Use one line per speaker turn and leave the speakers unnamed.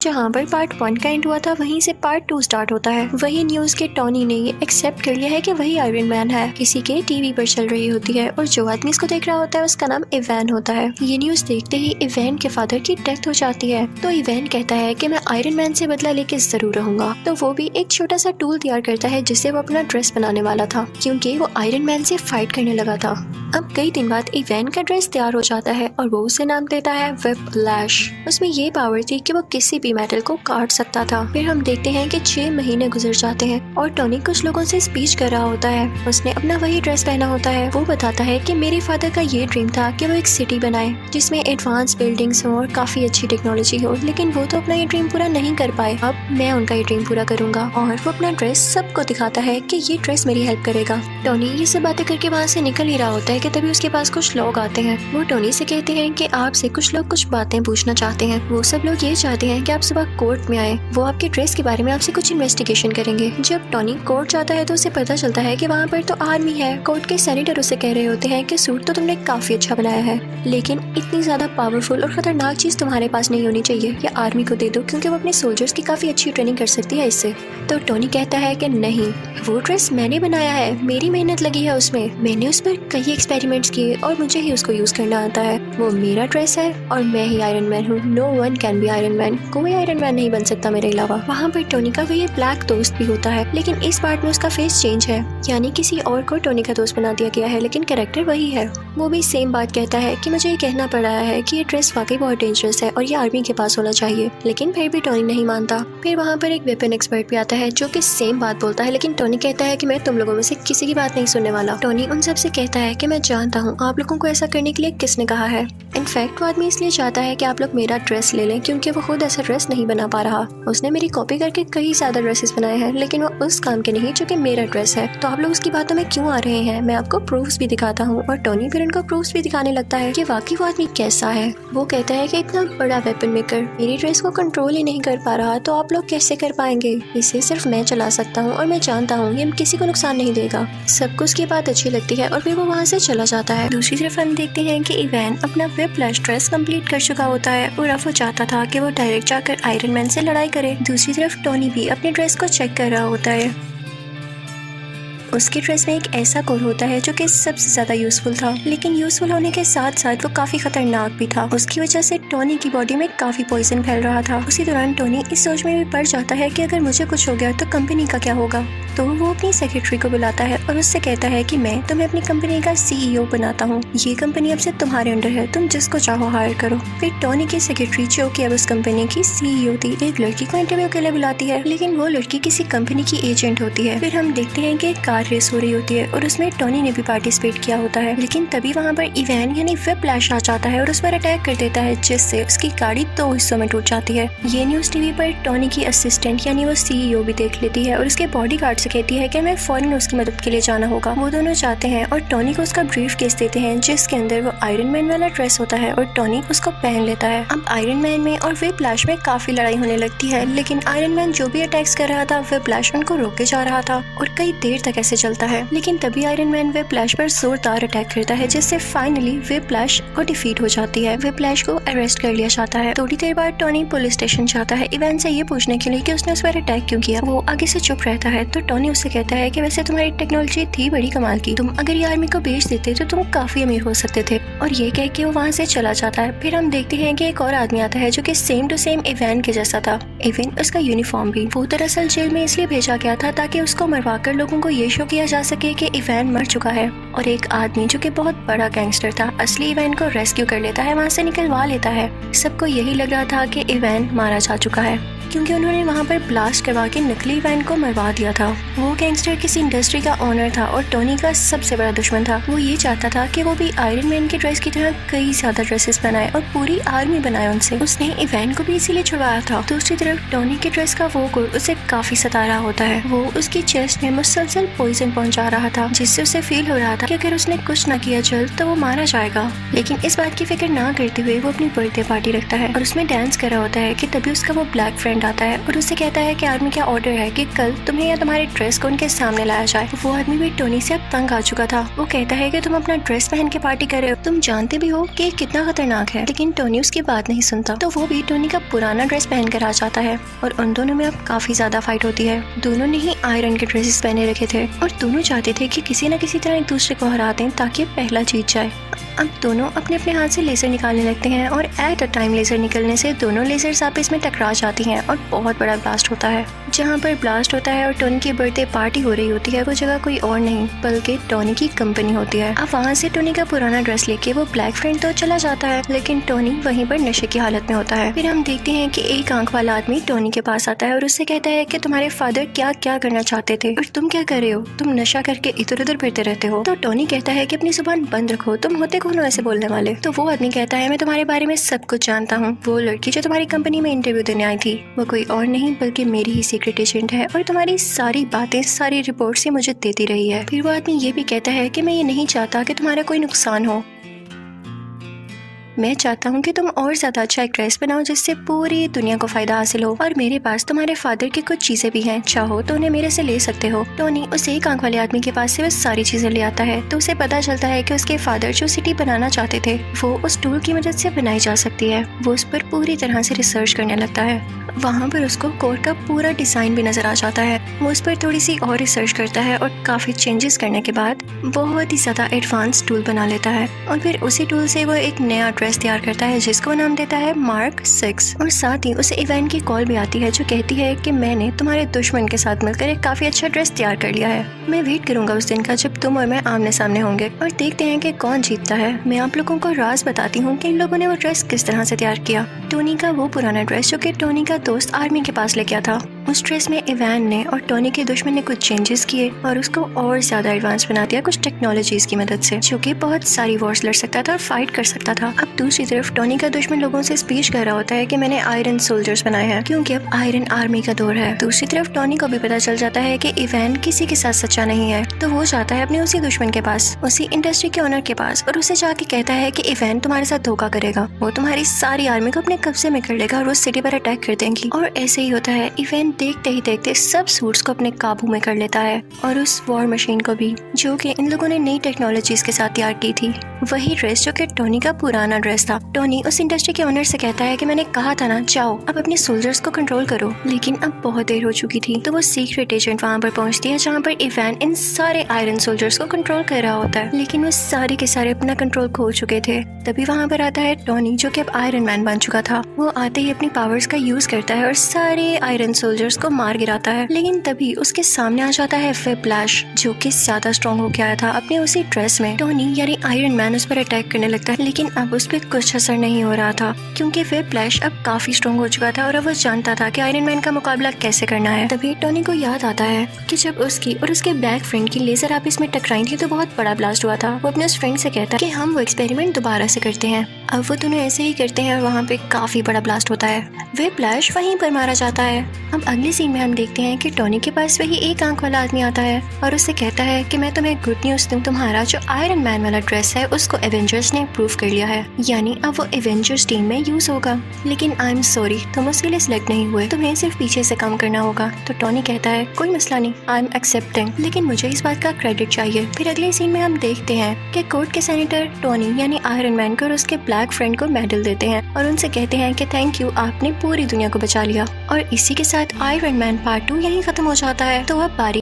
जहाँ पर पार्ट 1 का एंड हुआ था वहीं से पार्ट 2 स्टार्ट होता है। वही न्यूज के टोनी ने ये एक्सेप्ट कर लिया है कि वही आयरन मैन है। किसी के टीवी पर चल रही होती है और जो आदमी इसको देख रहा होता है उसका नाम इवैन होता है। ये न्यूज देखते ही इवैन के फादर की डेथ हो जाती है तो इवैन कहता है कि मैं आयरन मैन से बदला लेके जरूर रहूंगा। तो वो भी एक छोटा सा टूल तैयार करता है जिससे वो अपना ड्रेस बनाने वाला था, क्योंकि वो आयरन मैन से फाइट करने लगा था। अब कई दिन बाद इवैन का ड्रेस तैयार हो जाता है और वो उसे नाम देता है व्हिप्लैश। उसमें ये पावर थी कि वो किसी भी मेटल को काट सकता था। फिर हम देखते हैं कि 6 महीने गुजर जाते हैं और टोनी कुछ लोगों से स्पीच कर रहा होता है। उसने अपना वही ड्रेस पहना होता है। वो बताता है कि मेरे फादर का ये ड्रीम था कि वो एक सिटी बनाए जिसमें एडवांस बिल्डिंग्स हो और काफी अच्छी टेक्नोलॉजी हो, लेकिन वो तो अपना ये ड्रीम पूरा नहीं कर पाए। अब मैं उनका ये ड्रीम पूरा करूंगा। और वो अपना ड्रेस सबको दिखाता है कि ये ड्रेस मेरी हेल्प करेगा। टोनी ये सब बातें करके वहाँ से निकल ही रहा होता है कि तभी उसके पास कुछ लोग आते हैं। वो टोनी से कहते हैं कि आपसे कुछ लोग कुछ बातें पूछना चाहते हैं। वो सब लोग ये चाहते हैं कि आप सुबह कोर्ट में आए। वो आपके ड्रेस के बारे में आपसे कुछ इन्वेस्टिगेशन करेंगे। जब टोनी कोर्ट जाता है तो उसे पता चलता है कि वहाँ पर तो आर्मी है। कोर्ट के सेनेटर उसे कह रहे होते हैं कि सूट तो तुमने काफी अच्छा बनाया है, लेकिन इतनी ज्यादा पावरफुल और खतरनाक चीज तुम्हारे पास नहीं होनी चाहिए, या आर्मी को दे दो क्योंकि वो अपने सोल्जर्स की काफी अच्छी ट्रेनिंग कर सकती है इससे। तो टोनी कहता है कि नहीं, वो ड्रेस मैंने बनाया है, मेरी मेहनत लगी है उसमें, मैंने उस पर कई एक्सपेरिमेंट्स किए और मुझे ही उसको यूज करना आता है। वो मेरा ड्रेस है और मैं ही आयरन मैन हूँ। No one can be Iron Man. कोई आयरन मैन नहीं बन सकता मेरे अलावा। वहाँ पर टोनी का वही ब्लैक दोस्त भी होता है, लेकिन इस पार्ट में उसका फेस चेंज है, यानी किसी और को टोनी का दोस्त बना दिया गया है, लेकिन कैरेक्टर वही है। वो भी सेम बात कहता है कि मुझे ये कहना पड़ रहा है कि ये ड्रेस वाकई बहुत डेंजरस है और ये आर्मी के पास होना चाहिए, लेकिन फिर भी टोनी नहीं मानता। फिर वहाँ पर एक वेपन एक्सपर्ट भी आता है जो कि सेम बात बोलता है, लेकिन टोनी कहता है कि मैं तुम लोगों में से किसी की बात नहीं सुनने वाला। टोनी उन सब से कहता है कि मैं जानता हूँ आप लोगों को ऐसा करने के लिए किसने कहा है। इनफैक्ट वो आदमी इसलिए चाहता है कि आप लोग मेरा ड्रेस ले लें क्योंकि वो खुद ऐसा ड्रेस नहीं बना पा रहा। उसने मेरी कॉपी करके कई ज्यादा ड्रेसेस बनाए हैं, लेकिन वो उस काम के नहीं जो कि मेरा ड्रेस है। तो आप लोग उसकी बातों में क्यों आ रहे हैं? मैं आपको प्रूफ्स भी दिखाता हूँ। और टोनी फिर उनको प्रूफ्स भी दिखाने लगता है कि वाकई वो आदमी कैसा है। वो कहता है कि इतना बड़ा वेपन मेकर मेरी ड्रेस को कंट्रोल ही नहीं कर पा रहा, तो आप लोग कैसे कर पाएंगे? इसे सिर्फ मैं चला सकता हूँ और मैं जानता हूँ ये किसी को नुकसान नहीं देगा। सबको उसकी बात अच्छी लगती है और फिर वो वहाँ से चला जाता है। दूसरी तरफ हम देखते हैं कि इवैन अपना व्हिप्लैश ड्रेस कंप्लीट कर चुका होता है और अब वो चाहता था कि वो डायरेक्ट जाकर आयरन मैन से लड़ाई करे। दूसरी तरफ टोनी भी अपने ड्रेस को चेक कर रहा होता है। उसके ड्रेस में एक ऐसा कोड होता है जो कि सबसे ज्यादा यूजफुल था, लेकिन यूजफुल होने के साथ साथ वो काफी खतरनाक भी था। उसकी वजह से टोनी की बॉडी में काफी पॉइजन फैल रहा था। उसी दौरान टोनी इस सोच में भी पड़ जाता है कि अगर मुझे कुछ हो गया तो कंपनी का क्या होगा। तो वो अपनी सेक्रेटरी को बुलाता है और उससे कहता है कि मैं तुम्हें अपनी कंपनी का CEO बनाता हूँ। ये कंपनी अब से तुम्हारे अंडर है, तुम जिसको चाहो हायर करो। फिर टोनी की सेक्रेटरी जो कि अब उस कंपनी की CEO थी, एक लड़की को इंटरव्यू के लिए बुलाती है, लेकिन वो लड़की किसी कंपनी की एजेंट होती है। फिर हम देखते हैं कि कार रेस हो रही होती है और उसमें टोनी ने भी पार्टिसिपेट किया होता है, लेकिन तभी वहाँ पर इवैन यानी व्हिप्लैश आ जाता है और उस पर अटैक कर देता है, जिससे उसकी गाड़ी 2 हिस्सों में टूट जाती है। ये न्यूज टीवी पर टोनी की असिस्टेंट यानी वो CEO भी देख लेती है और उसके बॉडीगार्ड से कहती है कि हमें फौरन उसकी मदद के लिए जाना होगा। वो दोनों जाते हैं और टोनी को उसका ब्रीफ केस देते हैं जिसके अंदर वो आयरन मैन वाला ड्रेस होता है और टोनी उसको पहन लेता है। अब आयरन मैन में और व्हिप्लैश में काफी लड़ाई होने लगती है, लेकिन आयरन मैन जो भी अटैक्स कर रहा था व्हिप्लैश उनको रोके जा रहा था और कई देर तक ऐसे चलता है। लेकिन तभी आयरन मैन व्हिप्लैश पर जोरदार अटैक करता है, जिससे फाइनली व्हिप्लैश को डिफीट हो जाती है। व्हिप्लैश को अरेस्ट कर लिया जाता है। थोड़ी देर बाद टोनी पुलिस स्टेशन जाता है इवैन से ये पूछने के लिए कि उसने उस पर अटैक क्यों किया। वो आगे से चुप रहता है तो टोनी उससे कहता है कि वैसे तुम्हारी टेक्नोलॉजी थी बड़ी कमाल की, तुम अगर ये आर्मी को बेच देते तो तुम काफी अमीर हो सकते थे। और ये कह के वो वहाँ से चला जाता है। फिर हम देखते हैं कि एक और आदमी आता है जो कि सेम टू सेम इवैन के जैसा था, इवन उसका यूनिफॉर्म भी। वो दरअसल जेल में इसलिए भेजा गया था ताकि उसको मरवाकर लोगों को ये शो किया जा सके कि इवैन मर चुका है। और एक आदमी जो कि बहुत बड़ा गैंगस्टर था असली इवैन को रेस्क्यू कर लेता है, वहाँ से निकलवा लेता है। सबको यही लग रहा था कि इवैन मारा जा चुका है क्योंकि उन्होंने वहाँ पर ब्लास्ट करवा के नकली इवैन को मरवा दिया था। वो गैंगस्टर किसी इंडस्ट्री का ओनर था और टोनी का सबसे बड़ा दुश्मन था। वो ये चाहता था कि वो भी आयरन मैन के ड्रेस की तरह कई ज्यादा ड्रेसेस बनाए और पूरी आर्मी बनाए उनसे। उसने इवैन को भी इसीलिए छुड़वाया था। दूसरी तरफ तरफ टोनी के ड्रेस का वो गुण उसे काफी सता रहा होता है। वो उसकी चेस्ट में मुसलसल पॉइजन पहुंचा रहा था, जिससे उसे फील हो रहा था कि अगर उसने कुछ न किया जल्द तो वो मारा जाएगा। लेकिन इस बात की फिक्र ना करते हुए वो अपनी बर्थडे पार्टी रखता है और उसमें डांस कर रहा होता है कि तभी उसका वो ब्लैक फ्रेंड आता है और उसे कहता है कि आर्मी का ऑर्डर है कि कल तुम्हें या तुम्हारे ड्रेस को उनके सामने लाया जाए। वो आदमी भी टोनी से अब तंग आ चुका था। वो कहता है कि तुम अपना ड्रेस पहन के पार्टी कर रहे हो, तुम जानते भी हो कि कितना खतरनाक है। लेकिन टोनी उसकी बात नहीं सुनता, तो वो भी टोनी का पुराना ड्रेस पहन कर आ जाता है और उन दोनों में अब काफी ज्यादा फाइट होती है। दोनों ने ही आयरन के ड्रेसेस पहने रखे थे और दोनों चाहते थे कि किसी न किसी तरह एक दूसरे को हरा दें ताकि पहला जीत जाए। अब दोनों अपने अपने हाथ से लेजर निकालने लगते हैं और एट अ टाइम लेजर निकलने से दोनों लेजर्स आपस में टकरा जाती हैं और बहुत बड़ा ब्लास्ट होता है। जहाँ पर ब्लास्ट होता है और टोनी की बर्थडे पार्टी हो रही होती है, वो जगह कोई और नहीं बल्कि टोनी की कंपनी होती है। अब वहाँ से टोनी का पुराना ड्रेस लेके वो ब्लैक फ्रेंड तो चला जाता है, लेकिन टोनी वहीं पर नशे की हालत में होता है। फिर हम देखते हैं कि एक आंख वाला आदमी टोनी के पास आता है और उससे कहता है कि तुम्हारे फादर क्या क्या करना चाहते थे और तुम क्या कर रहे हो, तुम नशा करके इधर उधर फिरते रहते हो। तो टोनी कहता है कि अपनी जुबान बंद रखो, तुम होते कौन हो ऐसे बोलने वाले। तो वो आदमी कहता है मैं तुम्हारे बारे में सब कुछ जानता हूँ। वो लड़की जो तुम्हारी कंपनी में इंटरव्यू देने आई थी वो कोई और नहीं बल्कि मेरी ही सीक्रेट एजेंट है और तुम्हारी सारी बातें सारी रिपोर्ट से मुझे देती रही है। फिर वो आदमी ये भी कहता है कि मैं ये नहीं चाहता कि तुम्हारा कोई नुकसान हो, मैं चाहता हूँ कि तुम और ज्यादा अच्छा एक ड्रेस बनाओ जिससे पूरी दुनिया को फायदा हासिल हो और मेरे पास तुम्हारे फादर की कुछ चीजें भी हैं, चाहो तो उन्हें मेरे से ले सकते हो। टोनी उस एक आंख वाले आदमी के पास से वो सारी चीजें ले आता है तो उसे पता चलता है कि उसके फादर जो सिटी बनाना चाहते थे वो उस टूल की मदद से बनाई जा सकती है। वो उस पर पूरी तरह से रिसर्च करने लगता है। वहाँ पर उसको कोट का पूरा डिजाइन भी नजर आ जाता है। वो उस पर थोड़ी सी और रिसर्च करता है और काफी चेंजेस करने के बाद बहुत ही ज्यादा एडवांस टूल बना लेता है और फिर उसी टूल से वो एक नया ड्रेस तैयार करता है जिसको नाम देता है मार्क 6। और साथ ही उसे इवेन की कॉल भी आती है जो कहती है कि मैंने तुम्हारे दुश्मन के साथ मिलकर एक काफी अच्छा ड्रेस तैयार कर लिया है। मैं वेट करूंगा उस दिन का जब तुम और मैं आमने सामने होंगे और देखते हैं कि कौन जीतता है। मैं आप लोगों को राज बताती हूँ कि इन लोगों ने वो ड्रेस किस तरह से तैयार किया। टोनी का वो पुराना ड्रेस जो कि टोनी का दोस्त आर्मी के पास लेके आया था, उस ड्रेस में इवान ने और टोनी के दुश्मन ने कुछ चेंजेस किए और उसको और ज्यादा एडवांस बना दिया कुछ टेक्नोलॉजीज की मदद से, जो कि बहुत सारी वॉर्स लड़ सकता था और फाइट कर सकता था। अब दूसरी तरफ टोनी का दुश्मन लोगों से स्पीच कर रहा होता है कि मैंने आयरन सोल्जर्स बनाए हैं क्योंकि अब आयरन आर्मी का दौर है। दूसरी तरफ टोनी को भी पता चल जाता है कि इवान किसी के साथ सच्चा नहीं है, तो वो जाता है अपने उसी दुश्मन के पास, उसी इंडस्ट्री के ओनर के पास और उसे जाके कहता है कि इवान तुम्हारे साथ धोखा करेगा, वो तुम्हारी सारी आर्मी को अपने कब्जे में कर लेगा और उस सिटी पर अटैक कर देंगी। और ऐसे ही होता है। इवान देखते ही देखते सब सूट्स को अपने काबू में कर लेता है और उस वॉर मशीन को भी, जो कि इन लोगों ने नई टेक्नोलॉजीज के साथ तैयार की थी। वही ड्रेस जो कि टोनी का पुराना ड्रेस था। टोनी उस इंडस्ट्री के ओनर से कहता है कि मैंने कहा था ना, जाओ अब अपने सोल्जर्स को कंट्रोल करो। लेकिन अब बहुत देर हो चुकी थी, तो वो सीक्रेट एजेंट वहाँ पर पहुँचती है जहाँ पर इवान इन सारे आयरन सोल्जर्स को कंट्रोल कर रहा होता है, लेकिन वो सारे के सारे अपना कंट्रोल खो चुके थे। तभी वहाँ पर आता है टोनी जो कि अब आयरन मैन बन चुका था। वो आते ही अपनी पावर्स का यूज करता है और सारे आयरन सोल्जर्स को मार गिराता है, लेकिन तभी उसके सामने आ जाता है व्हिप्लैश जो कि ज्यादा स्ट्रॉन्ग हो गया था अपने उसी ड्रेस में। टोनी यानी आयरन मैन उस पर अटैक करने लगता है, लेकिन अब उस पर कुछ असर नहीं हो रहा था क्योंकि व्हिप्लैश अब काफी स्ट्रॉन्ग हो चुका था और अब वो जानता था कि आयरन मैन का मुकाबला कैसे करना है। तभी टोनी को याद आता है कि जब उसकी और उसके ब्लैक फ्रेंड की लेजर आपस में टकराई थी तो बहुत बड़ा ब्लास्ट हुआ था। वो अपने उस फ्रेंड से कहता है कि हम वो एक्सपेरिमेंट दोबारा से करते हैं। अब वो दोनों ऐसे ही करते हैं और वहाँ पे काफी बड़ा ब्लास्ट होता है। व्हिप्लैश वहीं पर मारा जाता है। अब अगले सीन में हम देखते हैं कि टोनी के पास वही एक आंख वाला आदमी आता है और उससे कहता है कि मैं तुम्हें गुड न्यूज दूं, तुम्हारा जो आयरन मैन वाला ड्रेस है उसको एवेंजर्स ने अप्रूव कर लिया है, यानी अब वो एवेंजर्स टीम में यूज होगा। लेकिन आई एम सॉरी, तुम उसके लिए सिलेक्ट नहीं हुए, तुम्हें सिर्फ पीछे से काम करना होगा। तो टोनी कहता है कोई मसला नहीं, आई एम एक्सेप्टिंग, लेकिन मुझे इस बात का क्रेडिट चाहिए। फिर अगले सीन में हम देखते हैं कि कोर्ट के सेनेटर टोनी यानी आयरन मैन को और उसके ब्लैक फ्रेंड को मेडल देते हैं और उनसे कहते हैं कि थैंक यू, आपने पूरी दुनिया को बचा लिया। और इसी के साथ आयरन मैन पार्ट 2 यहीं खत्म हो जाता है। तो अब बारी